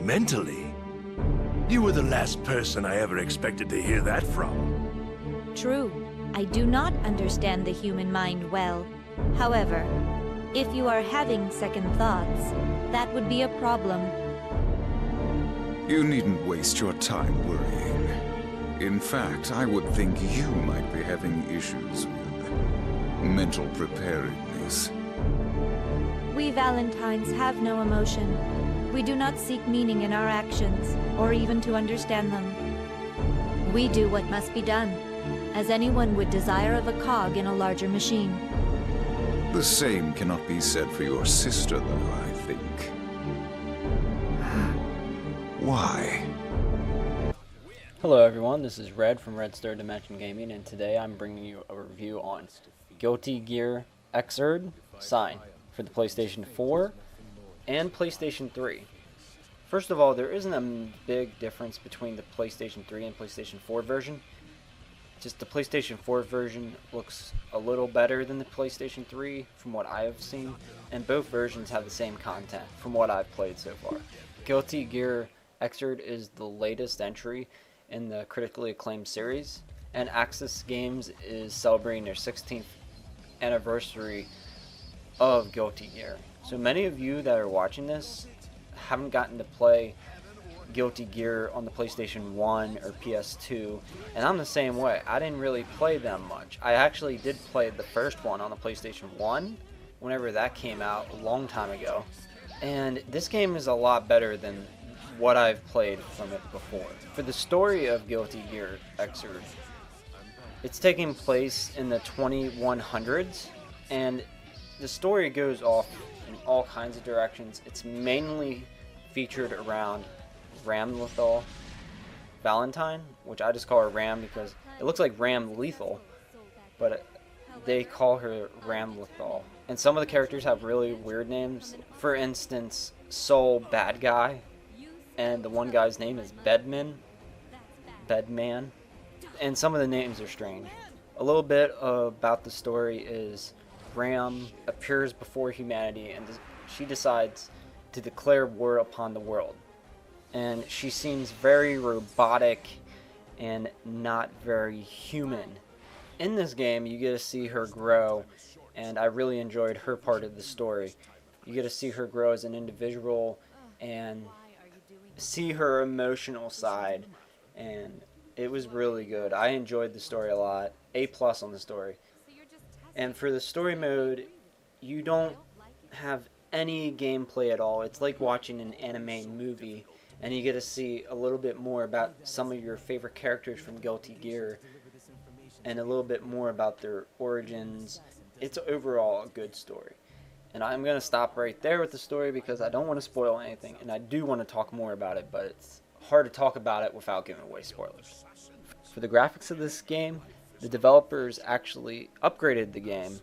Mentally? You were the last person I ever expected to hear that from. True. I do not understand the human mind well. However, if you are having second thoughts, that would be a problem. You needn't waste your time worrying. In fact, I would think you might be having issues with mental preparedness. We Valentines have no emotion. We do not seek meaning in our actions, or even to understand them. We do what must be done, as anyone would desire of a cog in a larger machine. The same cannot be said for your sister, though, I think. Why? Hello everyone, this is Red from Xrd Gaming, and today I'm bringing you a review on Guilty Gear Xrd SIGN for the PlayStation 4 and PlayStation 3. First of all, there isn't a big difference between the PlayStation 3 and PlayStation 4 version. Just the PlayStation 4 version looks a little better than the PlayStation 3 from what I have seen, and both versions have the same content from what I've played so far. Guilty Gear Xrd is the latest entry in the critically acclaimed series, and Aksys Games is celebrating their 16th anniversary of Guilty Gear. So many of you that are watching this haven't gotten to play Guilty Gear on the PlayStation 1 or PS2, and I'm the same way. I didn't really play them much. I actually did play the first one on the PlayStation 1 whenever that came out a long time ago, and this game is a lot better than what I've played from it before. For the story of Guilty Gear Xrd, it's taking place in the 2100s, and the story goes off in all kinds of directions. It's mainly featured around Ram Lethal Valentine, which I just call her Ram because it looks like Ram Lethal, but they call her Ram Lethal. And some of the characters have really weird names. For instance, Soul Bad Guy, and the one guy's name is Bedman, and some of the names are strange. A little bit about the story is Ram appears before humanity, and she decides to declare war upon the world. And she seems very robotic and not very human. In this game, you get to see her grow, and I really enjoyed her part of the story. You get to see her grow as an individual and see her emotional side, and it was really good. I enjoyed the story a lot. A+ on the story. And for the story mode, you don't have any gameplay at all. It's like watching an anime movie, and you get to see a little bit more about some of your favorite characters from Guilty Gear and a little bit more about their origins. It's overall a good story. And I'm going to stop right there with the story because I don't want to spoil anything, and I do want to talk more about it, but it's hard to talk about it without giving away spoilers. For the graphics of this game, the developers actually upgraded the game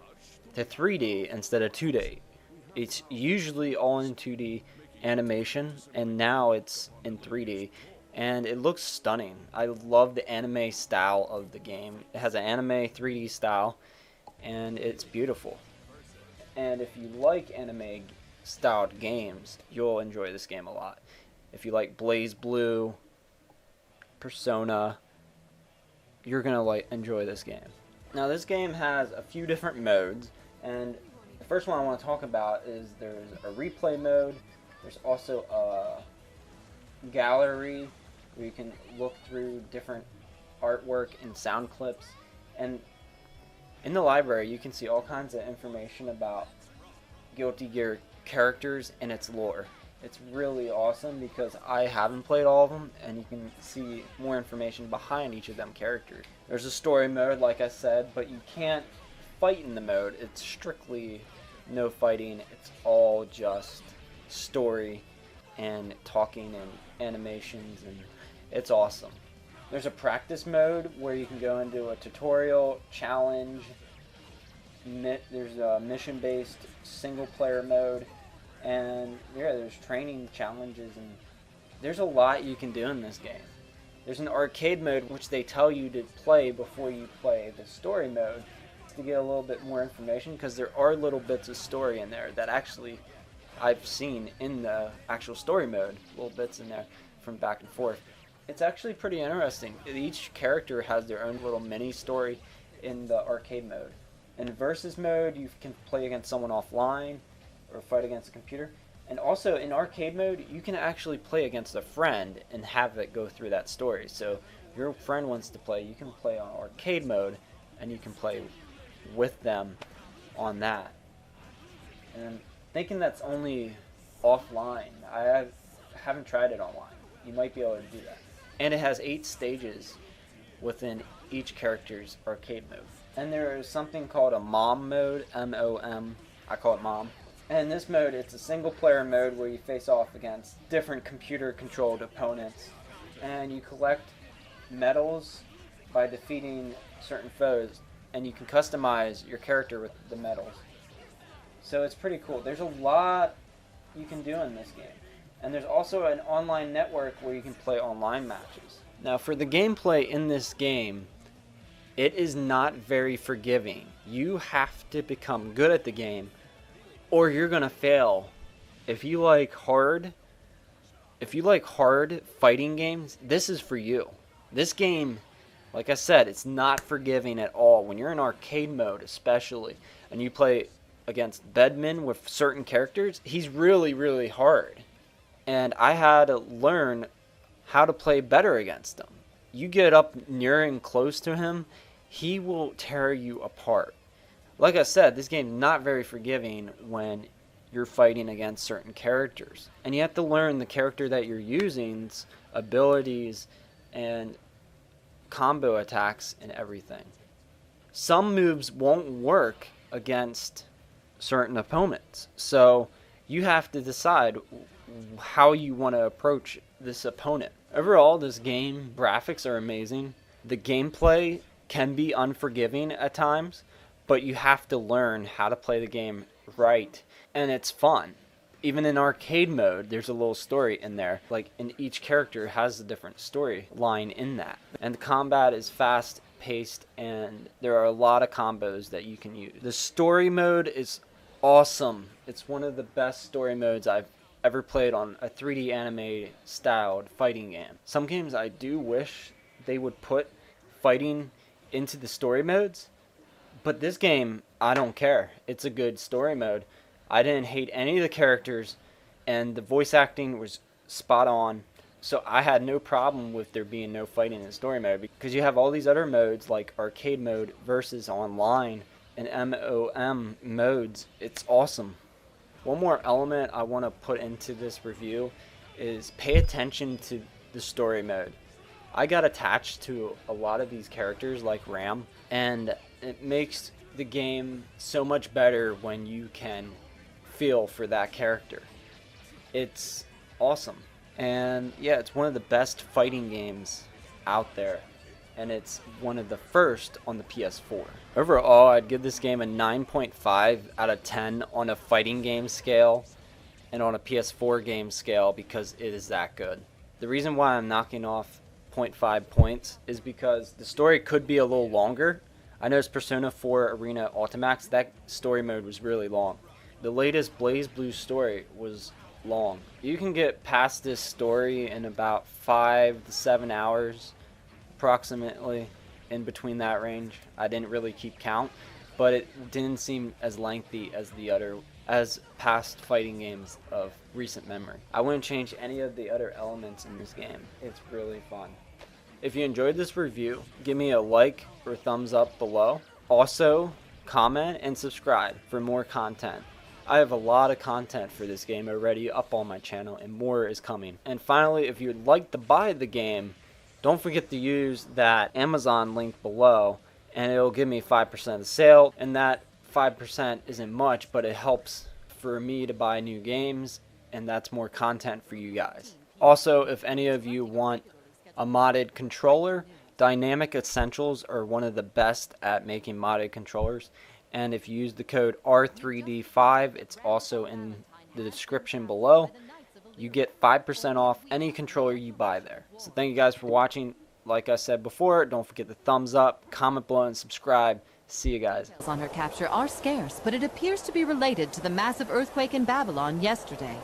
to 3D instead of 2D. It's usually all in 2D animation, and now it's in 3D, and it looks stunning. I love the anime style of the game. It has an anime 3D style, and it's beautiful. And if you like anime styled games, you'll enjoy this game a lot. If you like Blaze Blue, Persona, you're gonna enjoy this game. Now this game has a few different modes, and the first one I want to talk about is there's a replay mode. There's also a gallery where you can look through different artwork and sound clips, and in the library you can see all kinds of information about Guilty Gear characters and its lore. It's really awesome because I haven't played all of them, and you can see more information behind each of them characters. There's a story mode, like I said, but you can't fight in the mode. It's strictly no fighting. It's all just story and talking and animations, and it's awesome. There's a practice mode where you can go into a tutorial, challenge. There's a mission-based single-player mode, and yeah, there's training challenges, and there's a lot you can do in this game. There's an arcade mode which they tell you to play before you play the story mode to get a little bit more information, because there are little bits of story in there that actually I've seen in the actual story mode, little bits in there from back and forth. It's actually pretty interesting. Each character has their own little mini story in the arcade mode. In versus mode, you can play against someone offline or fight against a computer. And also in arcade mode, you can actually play against a friend and have it go through that story. So if your friend wants to play, you can play on arcade mode and you can play with them on that. And I'm thinking that's only offline. I haven't tried it online. You might be able to do that. And it has 8 stages within each character's arcade mode. And there is something called a MOM mode, M-O-M. I call it MOM. And in this mode, it's a single player mode where you face off against different computer controlled opponents. And you collect medals by defeating certain foes. And you can customize your character with the medals. So it's pretty cool. There's a lot you can do in this game. And there's also an online network where you can play online matches. Now for the gameplay in this game, it is not very forgiving. You have to become good at the game or you're gonna fail. If you like hard fighting games, this is for you. This game, like I said, it's not forgiving at all. When you're in arcade mode especially, and you play against Bedman with certain characters, he's really, really hard. And I had to learn how to play better against him. You get up near and close to him, he will tear you apart. Like I said, this game's not very forgiving when you're fighting against certain characters. And you have to learn the character that you're using's abilities and combo attacks and everything. Some moves won't work against certain opponents. So you have to decide how you want to approach this opponent. Overall, this game, graphics are amazing. The gameplay can be unforgiving at times, but you have to learn how to play the game right, and it's fun. Even in arcade mode, there's a little story in there. Like, and each character has a different storyline in that. And the combat is fast paced, and there are a lot of combos that you can use. The story mode is awesome. It's one of the best story modes I've ever played on a 3D anime styled fighting game. Some games I do wish they would put fighting into the story modes, but this game, I don't care. It's a good story mode. I didn't hate any of the characters, and the voice acting was spot on, so I had no problem with there being no fighting in story mode, because you have all these other modes like arcade mode versus online and MOM modes. It's awesome. One more element I want to put into this review is pay attention to the story mode. I got attached to a lot of these characters like Ram, and it makes the game so much better when you can feel for that character. It's awesome. And yeah, it's one of the best fighting games out there, and it's one of the first on the PS4. Overall, I'd give this game a 9.5 out of 10 on a fighting game scale and on a PS4 game scale because it is that good. The reason why I'm knocking off 0.5 points is because the story could be a little longer. I noticed Persona 4 Arena Ultimax, that story mode was really long. The latest Blaze Blue story was long. You can get past this story in about 5 to 7 hours approximately, in between that range. I didn't really keep count, but it didn't seem as lengthy as past fighting games of recent memory. I wouldn't change any of the other elements in this game. It's really fun. If you enjoyed this review, give me a like or thumbs up below. Also, comment and subscribe for more content. I have a lot of content for this game already up on my channel, and more is coming. And finally, if you'd like to buy the game, don't forget to use that Amazon link below, and it'll give me 5% of the sale. And that 5% isn't much, but it helps for me to buy new games, and that's more content for you guys. Also, if any of you want a modded controller, Dynamic Essentials are one of the best at making modded controllers. And if you use the code R3D5, it's also in the description below. You get 5% off any controller you buy there. So thank you guys for watching. Like I said before, don't forget the thumbs up, comment below, and subscribe. See you guys. On her capture are scarce, but it appears to be related to the massive earthquake in Babylon yesterday.